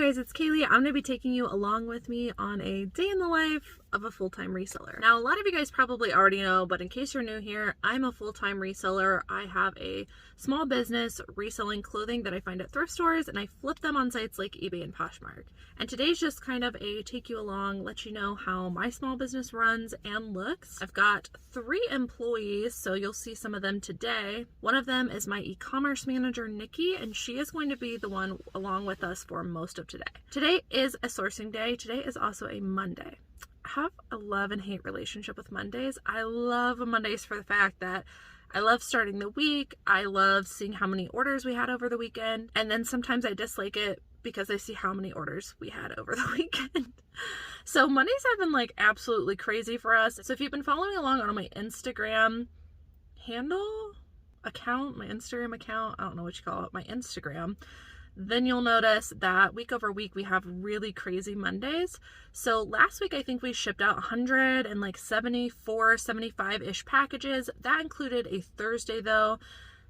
guys, it's Cayley. I'm going to be taking you along with me on a day in the life of a full-time reseller. Now, a lot of you guys probably already know, but in case you're new here, I'm a full-time reseller. I have a small business reselling clothing that I find at thrift stores, and I flip them on sites like eBay and Poshmark. And today's just kind of a take you along, let you know how my small business runs and looks. I've got 3 employees, so you'll see some of them today. One of them is my e-commerce manager, Nikki, and she is going to be the one along with us for most of today. Today is a sourcing day. Today is also a Monday. I have a love and hate relationship with Mondays. I love Mondays for the fact that I love starting the week. I love seeing how many orders we had over the weekend. And then sometimes I dislike it because I see how many orders we had over the weekend. So Mondays have been like absolutely crazy for us. So if you've been following along on my Instagram account, my Instagram account, I don't know what you call it, my Instagram, then you'll notice that week over week we have really crazy Mondays. So last week I think we shipped out 174, 75-ish packages. That included a Thursday though.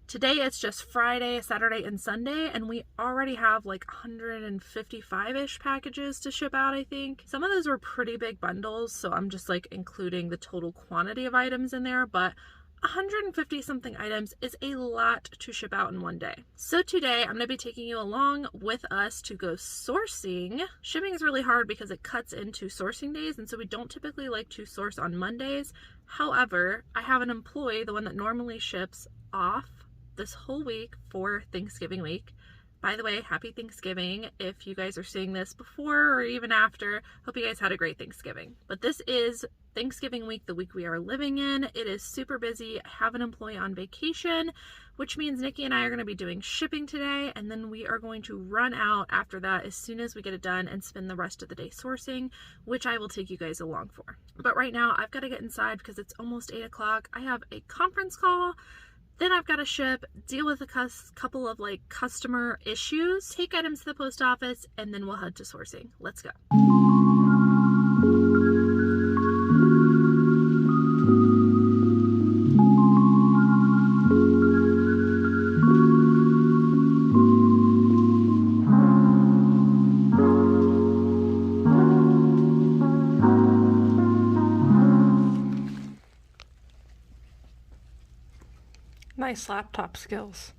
Today it's just Friday, Saturday, and Sunday, and we already have like 155-ish packages to ship out, I think. Some of those were pretty big bundles, so I'm just like including the total quantity of items in there, but 150 something items is a lot to ship out in one day. So today I'm going to be taking you along with us to go sourcing. Shipping is really hard because it cuts into sourcing days, and so we don't typically like to source on Mondays. However, I have an employee, the one that normally ships, off this whole week for Thanksgiving week. By the way, happy Thanksgiving. If you guys are seeing this before or even after, hope you guys had a great Thanksgiving. But this is Thanksgiving week, the week we are living in. It is super busy. I have an employee on vacation, which means Nikki and I are going to be doing shipping today, and then we are going to run out after that as soon as we get it done and spend the rest of the day sourcing, which I will take you guys along for. But right now I've got to get inside because it's almost 8 o'clock. I have a conference call. Then I've got to ship, deal with a couple of like customer issues, take items to the post office, and then we'll head to sourcing. Let's go. Nice laptop skills.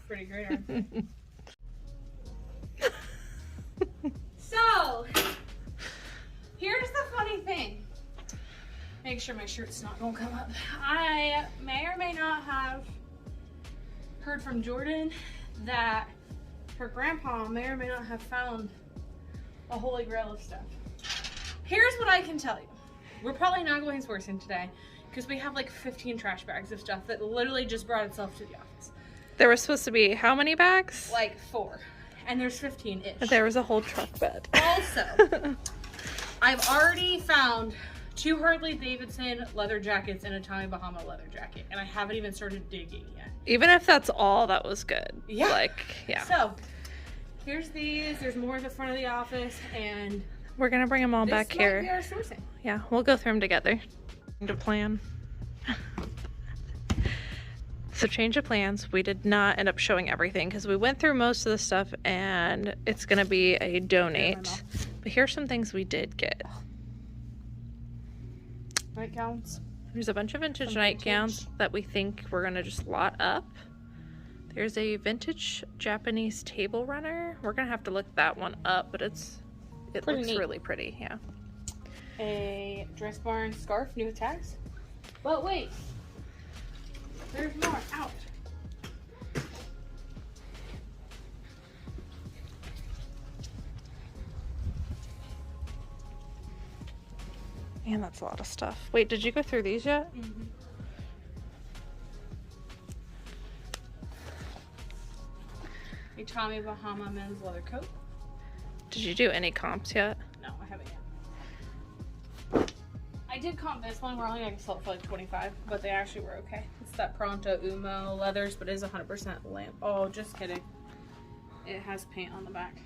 Pretty great, aren't they? So, here's the funny thing. Make sure my shirt's not gonna come up. I may or may not have heard from Jordan that her grandpa may or may not have found a holy grail of stuff. Here's what I can tell you. We're probably not going sourcing today, because we have like 15 trash bags of stuff that literally just brought itself to the office. There was supposed to be how many bags? Like 4. And there's 15-ish. There was a whole truck bed. Also, I've already found 2 Harley-Davidson leather jackets and a Tommy Bahama leather jacket. And I haven't even started digging yet. Even if that's all, that was good. Yeah. Like, yeah. So, here's these. There's more at the front of the office. And we're going to bring them all back here. This might be our sourcing. Yeah, we'll go through them together. To plan. So change of plans. We did not end up showing everything because we went through most of the stuff and it's going to be a donate. But here's some things we did get. Nightgowns. There's a bunch of vintage nightgowns that we think we're going to just lot up. There's a vintage Japanese table runner. We're going to have to look that one up, but it looks neat. really pretty. Yeah. A Dress Barn scarf, new with tags. But wait, there's more. Ouch. Man, that's a lot of stuff. Wait, did you go through these yet? Mm-hmm. A Tommy Bahama men's leather coat. Did you do any comps yet? No, I haven't yet. I did comp this one. We're only going to sell it for like 25, but they actually were okay. It's that Pronto Umo leathers, but it is 100% lamp. Oh, just kidding. It has paint on the back.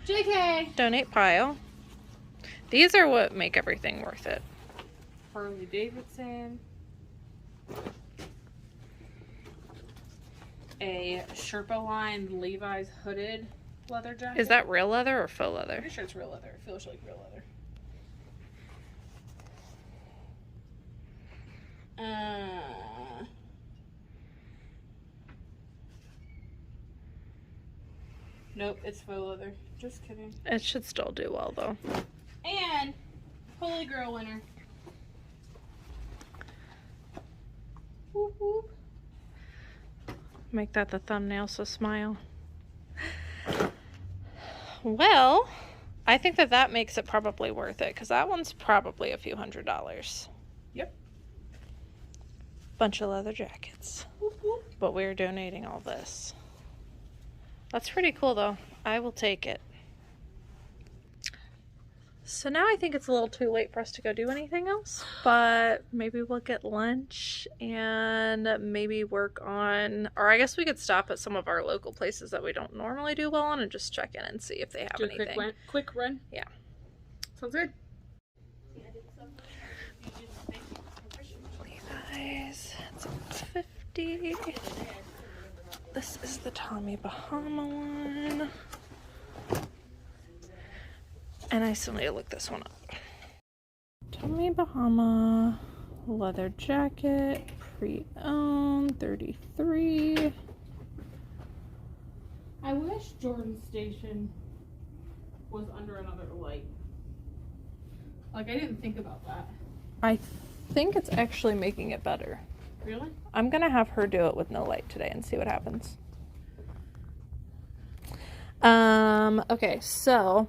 JK! Donate pile. These are what make everything worth it. Harley Davidson. a Sherpa line Levi's hooded leather jacket. Is that real leather or faux leather? I'm pretty sure it's real leather. It feels like real leather. Nope, it's faux leather. Just kidding. It should still do well though. And Holy Grail winner. Whoop, whoop. Make that the thumbnail, so smile. Well, I think that makes it probably worth it because that one's probably a few $100s. Yep. Bunch of leather jackets. Whoop, whoop. But we're donating all this. That's pretty cool though. I will take it. So now I think it's a little too late for us to go do anything else, but maybe we'll get lunch and maybe work on, or I guess we could stop at some of our local places that we don't normally do well on and just check in and see if they have Do anything. a quick run? Yeah. Sounds good. Levi's, it's 50. This is the Tommy Bahama one. And I still need to look this one up. Tommy Bahama leather jacket, pre-owned, 33. I wish Jordan Station was under another light. Like, I didn't think about that. I think it's actually making it better. Really? I'm gonna have her do it with no light today and see what happens. Okay, so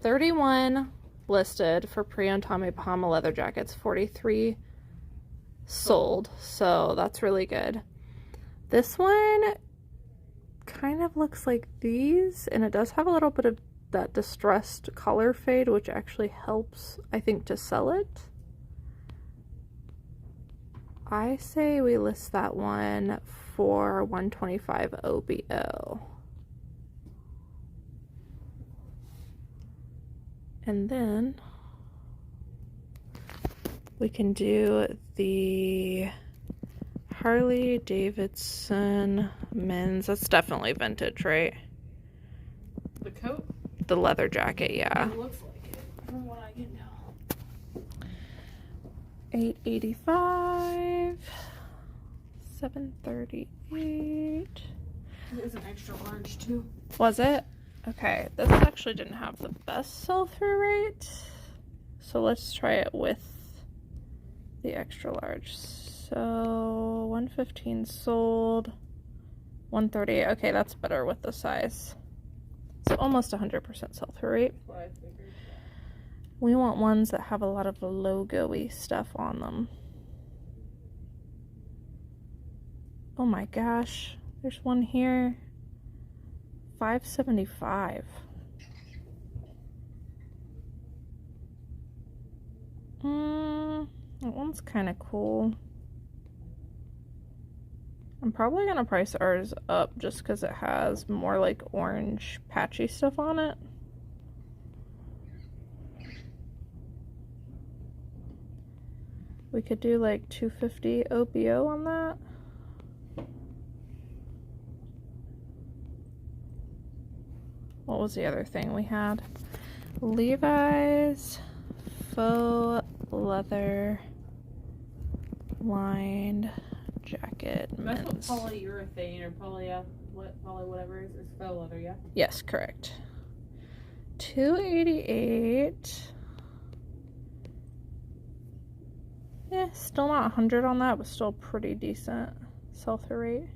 31 listed for pre-owned Tommy Bahama leather jackets, 43 sold, so that's really good. This one kind of looks like these, and it does have a little bit of that distressed color fade, which actually helps, I think, to sell it. I say we list that one for $125 OBO. And then we can do the Harley Davidson men's. That's definitely vintage, right? The coat? The leather jacket, yeah. It looks like it, from what I can tell. $885, $738. It is an extra large too. Was it? Okay, this actually didn't have the best sell-through rate, so let's try it with the extra large. So 115 sold, 138. Okay, that's better with the size. So almost 100% sell-through rate. That's what I figured. We want ones that have a lot of logo-y stuff on them. Oh my gosh, there's one here. $575. That one's kind of cool. I'm probably gonna price ours up just because it has more like orange patchy stuff on it. We could do like $250 OBO on that. What was the other thing we had? Levi's faux leather lined jacket. That's what men's. polyurethane or poly whatever is faux leather, yeah? Yes, correct. $288. Yeah, still not 100 on that, but still pretty decent sell-through rate.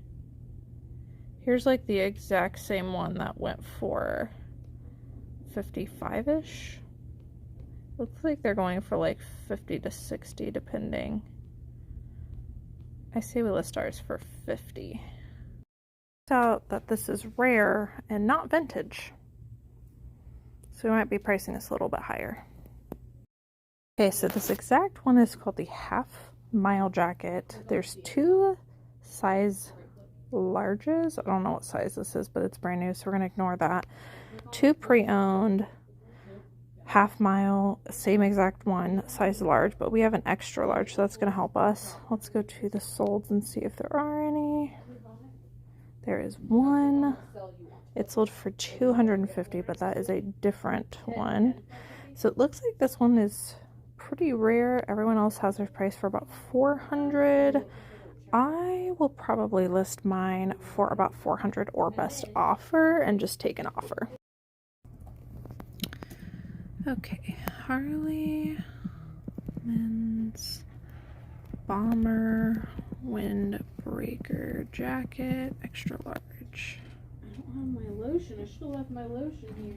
Here's like the exact same one that went for 55-ish. Looks like they're going for like 50 to 60 depending. I say we list ours for 50. Out that this is rare and not vintage. So we might be pricing this a little bit higher. Okay, so this exact one is called the half mile jacket. There's two size larges. I don't know what size this is, but it's brand new, so we're gonna ignore that. Two pre-owned, half mile, same exact one, size large, but we have an extra large, so that's gonna help us. Let's go to the solds and see if there are any. There is one. It sold for $250, but that is a different one. So it looks like this one is pretty rare. Everyone else has their price for about $400. I will probably list mine for about $400 or best offer and just take an offer. Okay, Harley men's bomber windbreaker jacket, extra large. I don't have my lotion. I should have left my lotion here.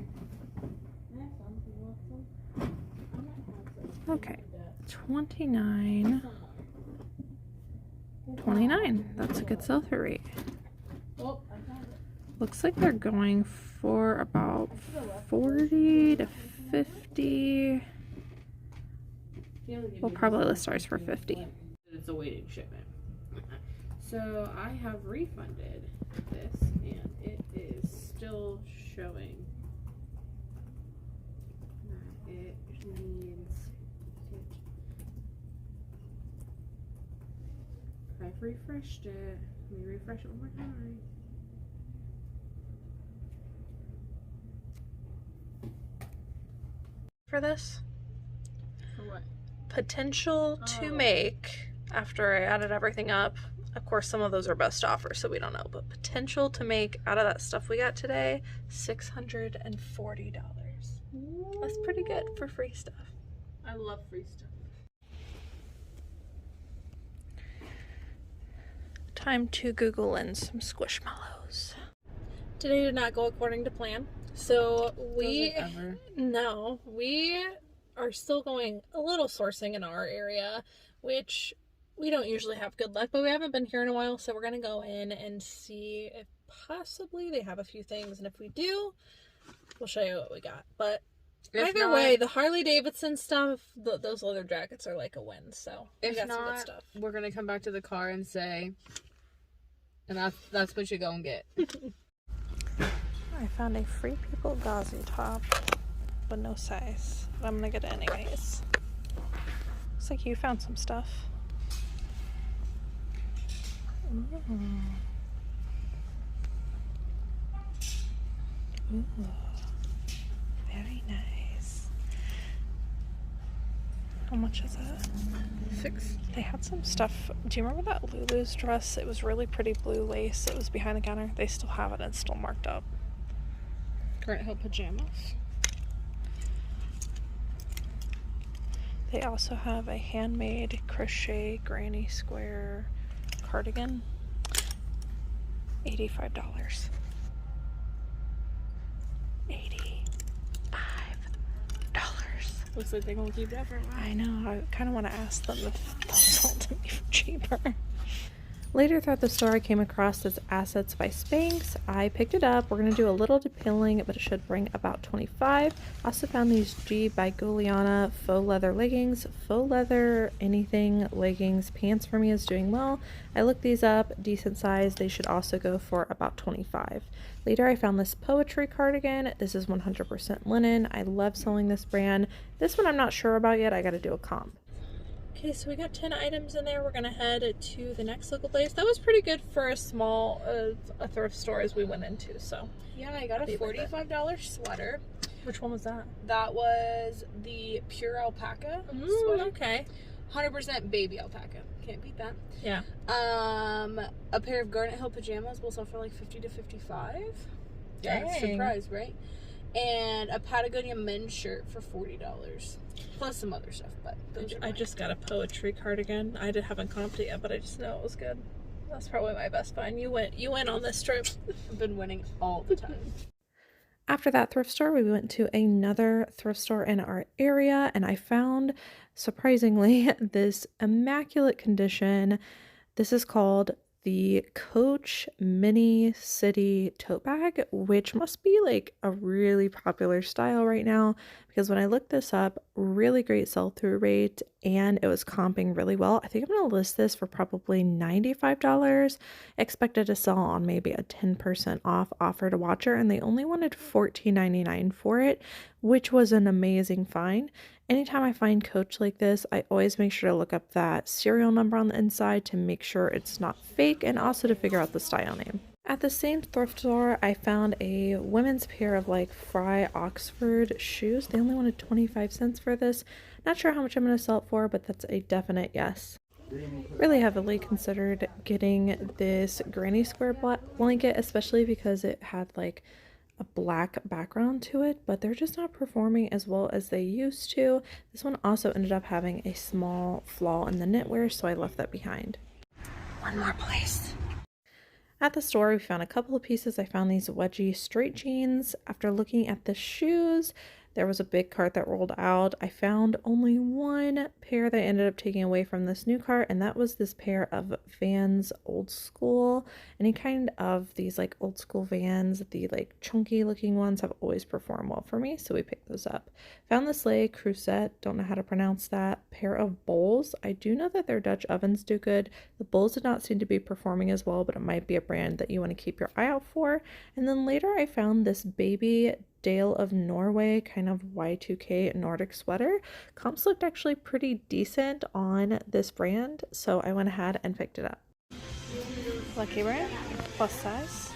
Okay, $29.29. That's a good sell-through rate. Oh, I found it. Looks like they're going for about 40 to 50. We'll probably list ours for 50. It's awaiting shipment. So I have refunded this, and it is still showing that it needs it. I've refreshed it. Let me refresh it one more time. For this? For what? Potential to make, after I added everything up, of course some of those are best offers, so we don't know, but potential to make out of that stuff we got today, $640. That's pretty good for free stuff. I love free stuff. Time to Google in some squishmallows. Today did not go according to plan. So we are still going a little sourcing in our area, which we don't usually have good luck, but we haven't been here in a while, so we're going to go in and see if possibly they have a few things, and if we do, we'll show you what we got. But either way, the Harley Davidson stuff, those leather jackets are like a win, so we got some good stuff. We're going to come back to the car and say, and that's what you go and get. I found a Free People gauzy top, but no size. But I'm gonna get it anyways. Looks like you found some stuff. Ooh. Ooh. Very nice. How much is it? $6. They had some stuff. Do you remember that Lulu's dress? It was really pretty blue lace. It was behind the counter. They still have it. It's still marked up. Current Hill pajamas. They also have a handmade crochet granny square cardigan. $85. $85. Looks like they're gonna keep that for a while. I know. I kind of want to ask them if they'll sell it to me for cheaper. Later throughout the store, I came across this Assets by Spanx. I picked it up. We're going to do a little detailing, but it should bring about $25. Also found these G by Giuliana faux leather leggings. Faux leather, anything, leggings, pants for me is doing well. I looked these up, decent size. They should also go for about $25. Later, I found this Poetry cardigan. This is 100% linen. I love selling this brand. This one I'm not sure about yet. I got to do a comp. Okay, so we got 10 items in there. We're gonna head to the next local place. That was pretty good for a small a thrift store as we went into. So yeah, I got a $45 sweater. which one was that? That was the pure alpaca sweater. Okay. 100% baby alpaca. Can't beat that. Yeah. A pair of Garnet Hill pajamas will sell for like $50 to $55. Yeah, surprise, right? And a Patagonia men's shirt for $40. Plus some other stuff, but I just got a Poetry cardigan. I haven't comped it yet, but I just know it was good. That's probably my best find. You went on this trip. I've been winning all the time. After that thrift store, we went to another thrift store in our area, and I found, surprisingly, this immaculate condition. This is called the Coach Mini City Tote Bag, which must be like a really popular style right now, because when I looked this up, really great sell-through rate, and it was comping really well. I think I'm going to list this for probably $95. Expected to sell on maybe a 10% off offer to Watcher, and they only wanted $14.99 for it, which was an amazing find. Anytime I find Coach like this, I always make sure to look up that serial number on the inside to make sure it's not fake, and also to figure out the style name. At the same thrift store, I found a women's pair of like Fry Oxford shoes. They only wanted 25 cents for this. Not sure how much I'm going to sell it for, but that's a definite yes. Really heavily considered getting this granny square blanket, especially because it had like a black background to it, but they're just not performing as well as they used to. This one also ended up having a small flaw in the knitwear, so I left that behind. One more place. At the store, we found a couple of pieces. I found these wedgie straight jeans. After looking at the shoes, there was a big cart that rolled out. I found only one pair that I ended up taking away from this new cart, and that was this pair of Vans Old School. Any kind of these like old school Vans, the like chunky looking ones, have always performed well for me, so we picked those up. Found this Lay Crusette, don't know how to pronounce that, pair of bowls. I do know that their Dutch ovens do good. The bowls did not seem to be performing as well, but it might be a brand that you want to keep your eye out for. And then later I found this baby Dale of Norway kind of Y2K Nordic sweater. Comps looked actually pretty decent on this brand, so I went ahead and picked it up. Lucky brand, plus size.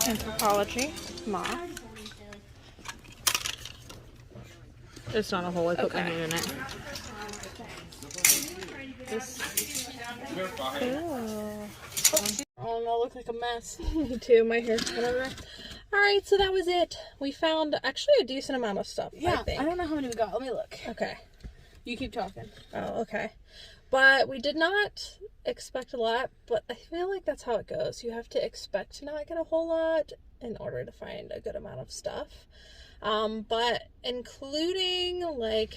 Anthropology, Ma. It's not a hole, I put my hand in it. Oh no, look like a mess. Me too, my hair's whatever. Alright, so that was it. We found actually a decent amount of stuff, Yeah, I think. I don't know how many we got. Let me look. Okay. You keep talking. Oh, okay. But we did not expect a lot, but I feel like that's how it goes. You have to expect to not get a whole lot in order to find a good amount of stuff. But including like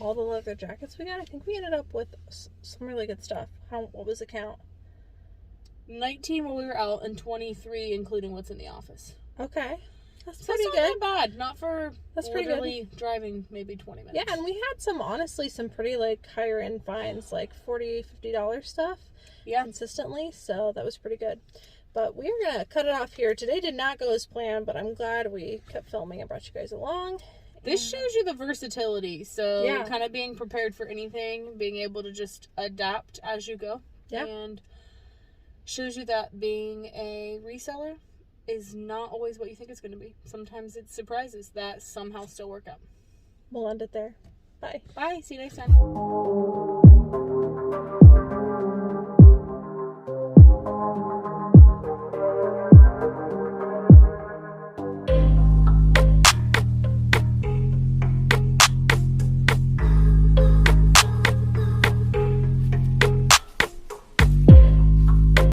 all the leather jackets we got, I think we ended up with some really good stuff. What was the count? 19 while we were out and 23 including what's in the office. Okay. That's So pretty it's good. not that bad. Not for That's pretty literally driving maybe 20 minutes. Yeah, and we had some, honestly, some pretty, like, higher end finds, like $40, $50 stuff. Yeah. Consistently, so that was pretty good. But we're going to cut it off here. Today did not go as planned, but I'm glad we kept filming and brought you guys along. This shows you the versatility. So Yeah. kind of being prepared for anything, being able to just adapt as you go. Yeah. And shows you that being a reseller is not always what you think it's going to be. Sometimes it's surprises that somehow still work out. We'll end it there. Bye. Bye. See you next time.